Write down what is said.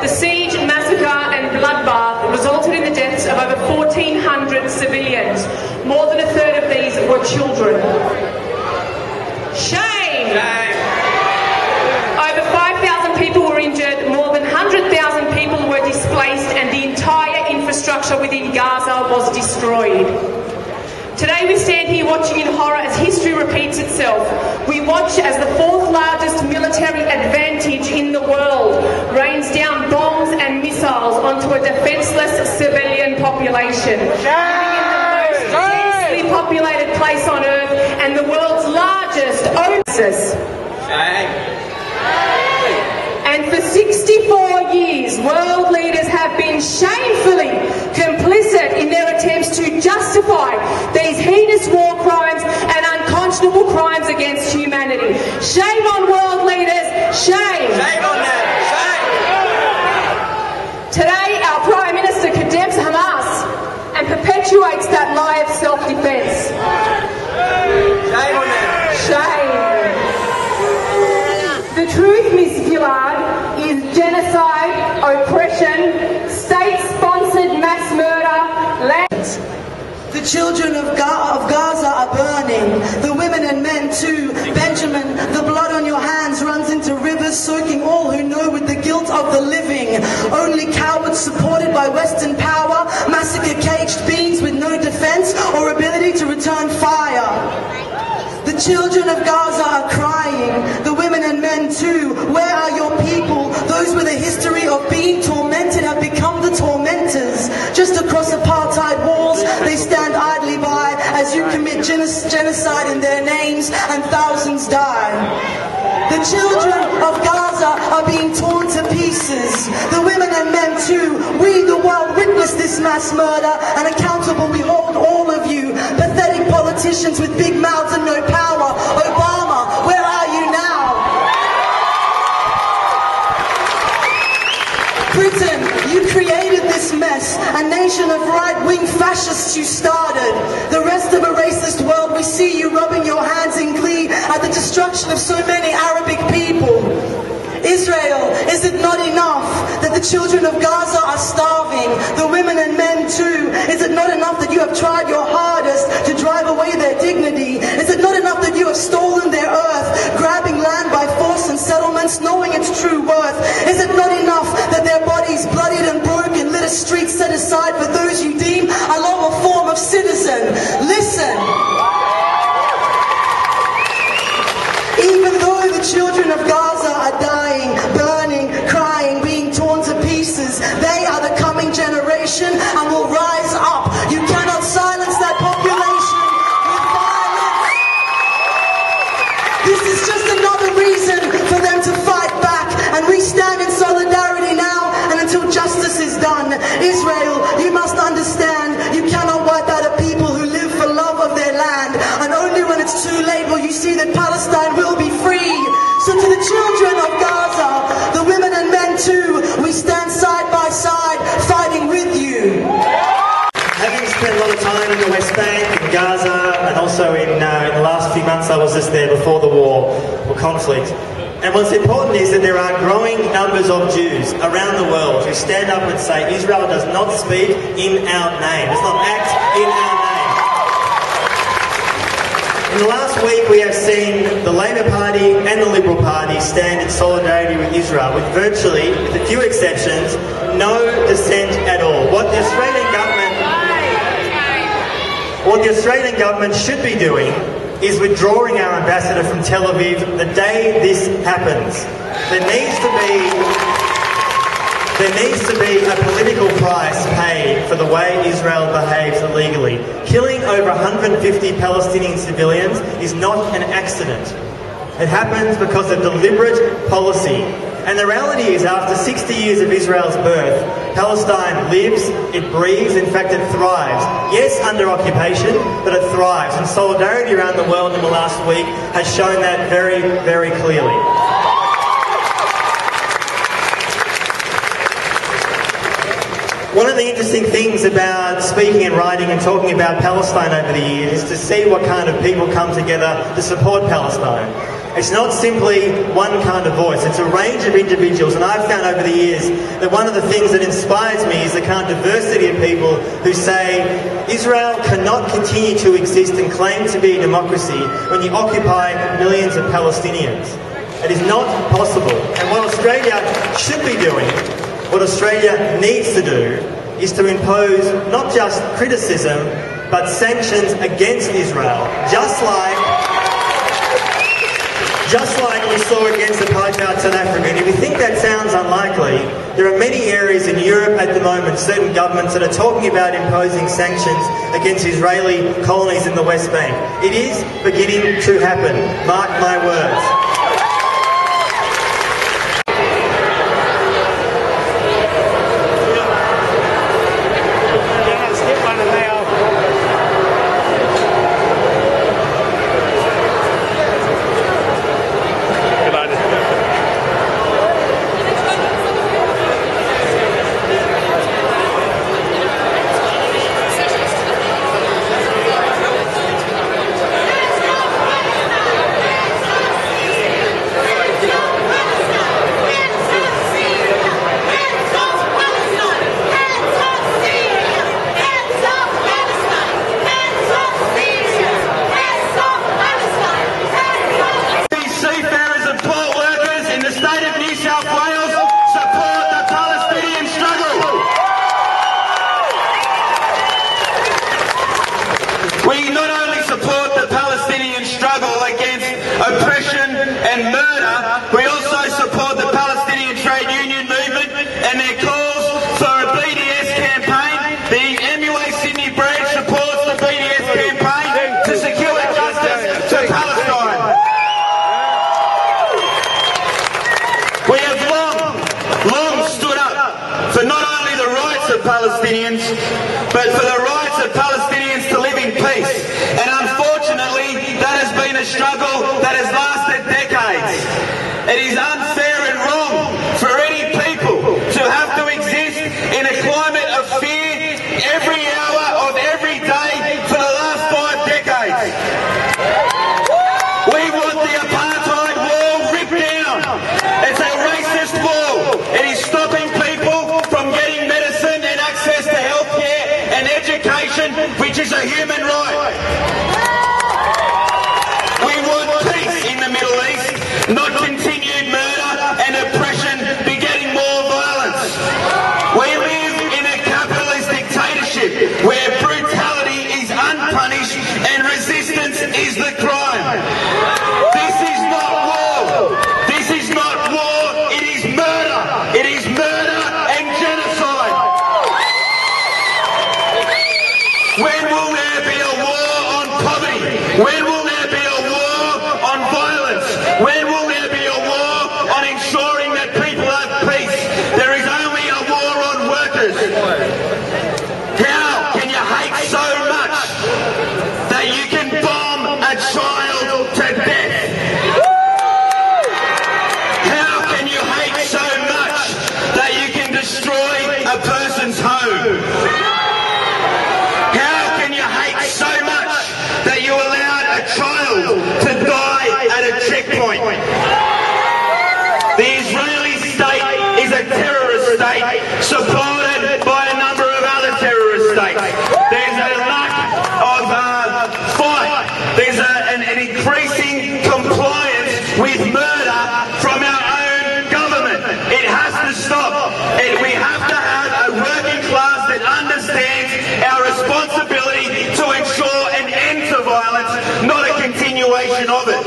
The siege, massacre and bloodbath resulted in the deaths of over 1,400 civilians. More than a third of these were children. Shame! Over 5,000 people were injured, more than 100,000 people were displaced, and the entire infrastructure within Gaza was destroyed. Today we stand here watching in horror as history repeats itself. We watch as the fourth largest military advantage in the world rains down bombs and missiles onto a defenceless civilian population. Living in the most densely populated place on earth and the world's largest oasis. And for 64 years, world leaders have been shamefully complicit in their attempts to justify these heinous war crimes and unconscionable crimes against humanity. Shame on world leaders, shame! Shame on them, shame! Today, our Prime Minister condemns Hamas and perpetuates that lie of self-defence. Shame on them! Shame! The truth, Ms. Gillard, is genocide, oppression, state-sponsored mass murder, The children of Gaza are burning, the women and men too. Benjamin, the blood on your hands runs into rivers, soaking all who know with the guilt of the living. Only cowards supported by Western power massacre caged beings with no defense or ability to return fire. The children of Gaza are crying, the women and men too. Where are your people? Those with a history of being tormented have become the tormentors. Just across apartheid walls, they stand idly by as you commit genocide in their names and thousands die. The children of Gaza are being torn to pieces. The women and men too. We, the world, witness this mass murder, and accountable we hold all of you. Pathetic politicians with big mouths and no power. Obama, where are you now? Britain, you created this mess. A nation of right-wing fascists you started. The rest of a racist world, we see you rubbing your hands in glee at the destruction of so many Arabic people. Israel, is it not enough that the children of Gaza are starving, the women and men too? Is it not enough that you have tried your hardest to drive away their dignity? Is it not enough that you have stolen their earth, grabbing land by force and settlements, knowing its true worth? Is it not enough that their bodies, bloodied and broken, lit a street set aside for those you deem a lower form of citizen? Listen! Even though the children of Gaza are dying, burning, crying, being torn to pieces, they are the coming generation and will rise up. You cannot silence that population with violence. This is just another reason for them to fight back, and we stand in solidarity now and until justice is done. Israel, you must understand, you cannot wipe out a people who live for love of their land, and only when it's too late will you see that Palestine will be free. So to the children of Gaza, the women and men too, we stand side by side fighting with you. Having spent a lot of time in the West Bank, in Gaza, and also in the last few months I was just there before the war or conflict. And what's important is that there are growing numbers of Jews around the world who stand up and say Israel does not speak in our name, does not act in our name. In the last week we have seen the Labour Party and the Liberal Party stand in solidarity with Israel, with virtually, with a few exceptions, no dissent at all. What the Australian government should be doing is withdrawing our ambassador from Tel Aviv the day this happens. There needs to be a political price paid for the way Israel behaves illegally. Killing over 150 Palestinian civilians is not an accident. It happens because of deliberate policy. And the reality is, after 60 years of Israel's birth, Palestine lives, it breathes, in fact it thrives. Yes, under occupation, but it thrives. And solidarity around the world in the last week has shown that very, very clearly. One of the interesting things about speaking and writing and talking about Palestine over the years is to see what kind of people come together to support Palestine. It's not simply one kind of voice, it's a range of individuals, and I've found over the years that one of the things that inspires me is the kind of diversity of people who say Israel cannot continue to exist and claim to be a democracy when you occupy millions of Palestinians. It is not possible. And what Australia should be doing, what Australia needs to do, is to impose not just criticism, but sanctions against Israel, just like we saw against apartheid South Africa. And if you think that sounds unlikely, there are many areas in Europe at the moment, certain governments that are talking about imposing sanctions against Israeli colonies in the West Bank. It is beginning to happen. Mark my words. Palestinians, but for the rights of Palestinians to live in peace. And unfortunately, that has been a struggle that has lasted decades. It is unfair and wrong for any people to have to exist in a climate of fear every hour of every day for the last 5 decades. We want the apartheid wall ripped down. It's a racist wall. It is stopping people from getting medicine and access to healthcare and education, which is a human right. We want peace in the Middle East, not continued murder and oppression begetting more violence. We live in a capitalist dictatorship where brutality is unpunished and resistance is the crime. This is not war. This is not war. It is murder. It is murder and genocide. When will there be a war on poverty? When will there be a war on violence? When will there be a war on ensuring that people have peace? There is only a war on workers. How can you hate so much that you can bomb a child to death? How can you hate so much that you can destroy a person's home? How can you hate so much that you allowed a child to die at a checkpoint? The Israeli state is a terrorist state supported by a number of other terrorist states. There's a lack of fight. There's an increasing compliance with murder from our own government. It has to stop. We have to have a working class that understands our responsibility to ensure an end to violence, not a continuation of it.